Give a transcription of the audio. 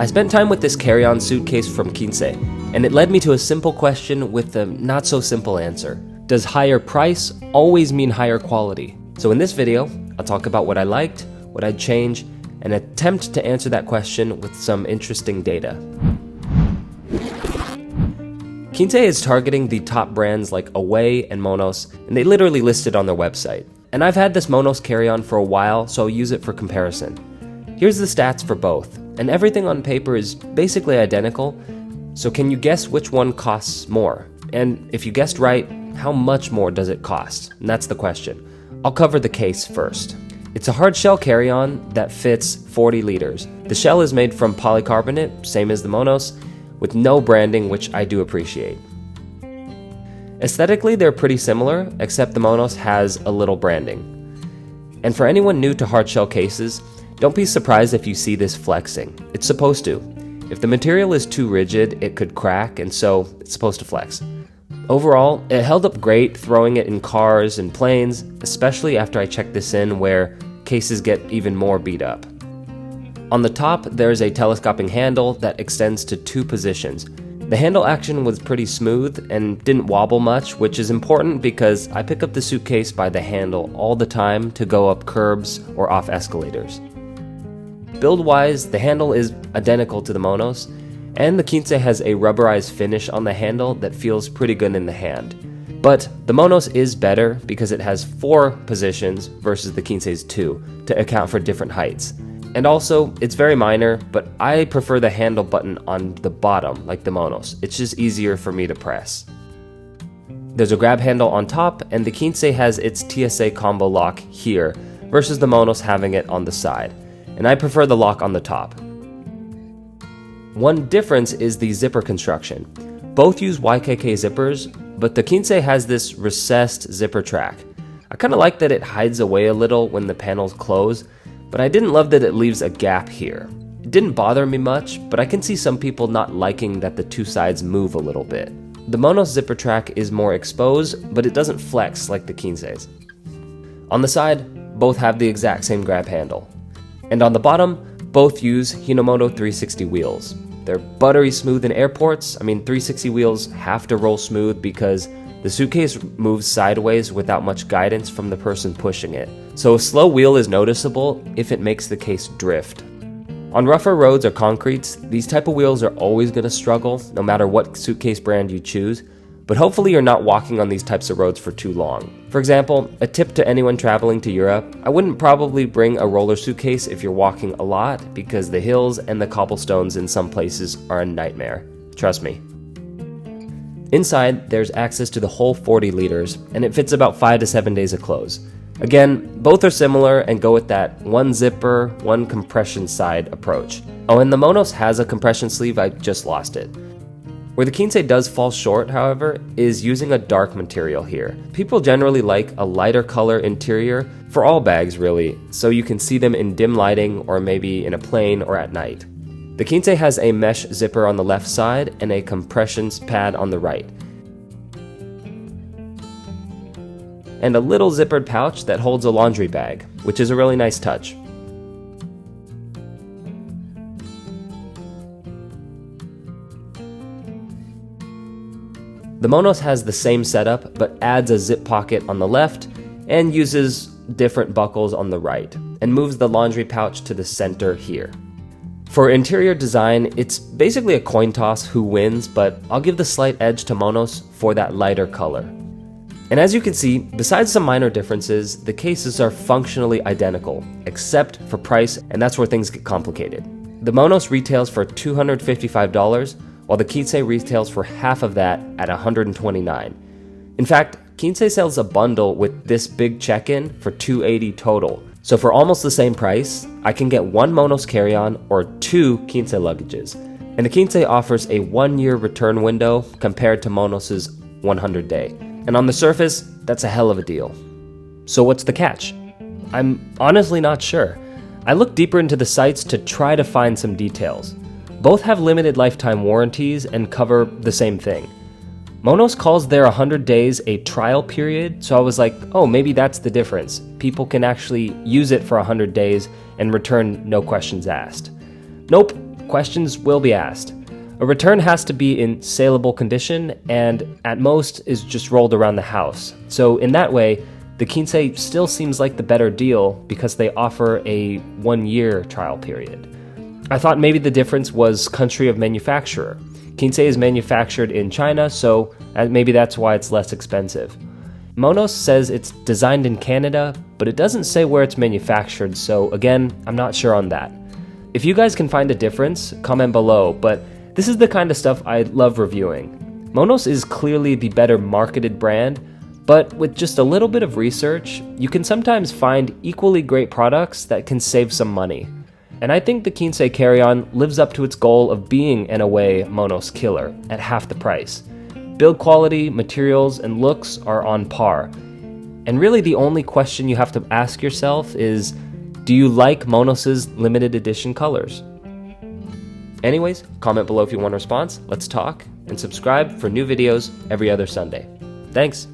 I spent time with this carry-on suitcase from Quince, and it led me to a simple question with a not-so-simple answer. Does higher price always mean higher quality? So in this video, I'll talk about what I liked, what I'd change, and attempt to answer that question with some interesting data. Quince is targeting the top brands like Away and Monos, and they literally list it on their website. And I've had this Monos carry-on for a while, so I'll use it for comparison. Here's the stats for both, and everything on paper is basically identical, so can you guess which one costs more? And if you guessed right, how much more does it cost? And that's the question. I'll cover the case first. It's a hard shell carry-on that fits 40 liters. The shell is made from polycarbonate, same as the Monos, with no branding, which I do appreciate. Aesthetically, they're pretty similar, except the Monos has a little branding. And for anyone new to hard shell cases, don't be surprised if you see this flexing. It's supposed to. If the material is too rigid, it could crack, and so it's supposed to flex. Overall, it held up great throwing it in cars and planes, especially after I checked this in where cases get even more beat up. On the top, there's a telescoping handle that extends to 2 positions. The handle action was pretty smooth and didn't wobble much, which is important because I pick up the suitcase by the handle all the time to go up curbs or off escalators. Build-wise, the handle is identical to the Monos, and the Quince has a rubberized finish on the handle that feels pretty good in the hand. But the Monos is better because it has 4 positions versus the Quince's 2 to account for different heights. And also, it's very minor, but I prefer the handle button on the bottom, like the Monos. It's just easier for me to press. There's a grab handle on top, and the Quince has its TSA combo lock here, versus the Monos having it on the side. And I prefer the lock on the top. One difference is the zipper construction. Both use YKK zippers, but the Quince has this recessed zipper track. I kind of like that it hides away a little when the panels close, but I didn't love that it leaves a gap here. It didn't bother me much, but I can see some people not liking that the 2 sides move a little bit. The Monos zipper track is more exposed, but it doesn't flex like the Quince's. On the side, both have the exact same grab handle. And on the bottom, both use Hinomoto 360 wheels. They're buttery smooth in airports. 360 wheels have to roll smooth because the suitcase moves sideways without much guidance from the person pushing it. So a slow wheel is noticeable if it makes the case drift. On rougher roads or concretes, these type of wheels are always going to struggle, no matter what suitcase brand you choose, but hopefully you're not walking on these types of roads for too long. For example, a tip to anyone traveling to Europe, I wouldn't probably bring a roller suitcase if you're walking a lot because the hills and the cobblestones in some places are a nightmare. Trust me. Inside, there's access to the whole 40 liters, and it fits about 5 to 7 days of clothes. Again, both are similar and go with that 1 zipper, 1 compression side approach. Oh, and the Monos has a compression sleeve, I just lost it. Where the Quince does fall short, however, is using a dark material here. People generally like a lighter color interior for all bags really, so you can see them in dim lighting or maybe in a plane or at night. The Quince has a mesh zipper on the left side and a compression pad on the right. And a little zippered pouch that holds a laundry bag, which is a really nice touch. The Monos has the same setup, but adds a zip pocket on the left and uses different buckles on the right, and moves the laundry pouch to the center here. For interior design, it's basically a coin toss who wins, but I'll give the slight edge to Monos for that lighter color. And as you can see, besides some minor differences, the cases are functionally identical, except for price, and that's where things get complicated. The Monos retails for $255, while the Quince retails for half of that at $129. In fact, Quince sells a bundle with this big check-in for $280 total. So for almost the same price, I can get 1 Monos carry-on or 2 Quince luggages. And the Quince offers a 1-year return window compared to Monos's 100-day. And on the surface, that's a hell of a deal. So what's the catch? I'm honestly not sure. I looked deeper into the sites to try to find some details. Both have limited lifetime warranties and cover the same thing. Monos calls their 100 days a trial period, so I was like, oh, maybe that's the difference. People can actually use it for 100 days and return no questions asked. Nope, questions will be asked. A return has to be in saleable condition and at most is just rolled around the house. So in that way, the Quince still seems like the better deal because they offer a 1-year trial period. I thought maybe the difference was country of manufacturer. Quince is manufactured in China, so maybe that's why it's less expensive. Monos says it's designed in Canada, but it doesn't say where it's manufactured, so again, I'm not sure on that. If you guys can find a difference, comment below, but this is the kind of stuff I love reviewing. Monos is clearly the better marketed brand, but with just a little bit of research, you can sometimes find equally great products that can save some money. And I think the Quince Carry-On lives up to its goal of being, in a way, Monos killer at half the price. Build quality, materials, and looks are on par. And really the only question you have to ask yourself is, do you like Monos's limited edition colors? Anyways, comment below if you want a response, let's talk, and subscribe for new videos every other Sunday. Thanks!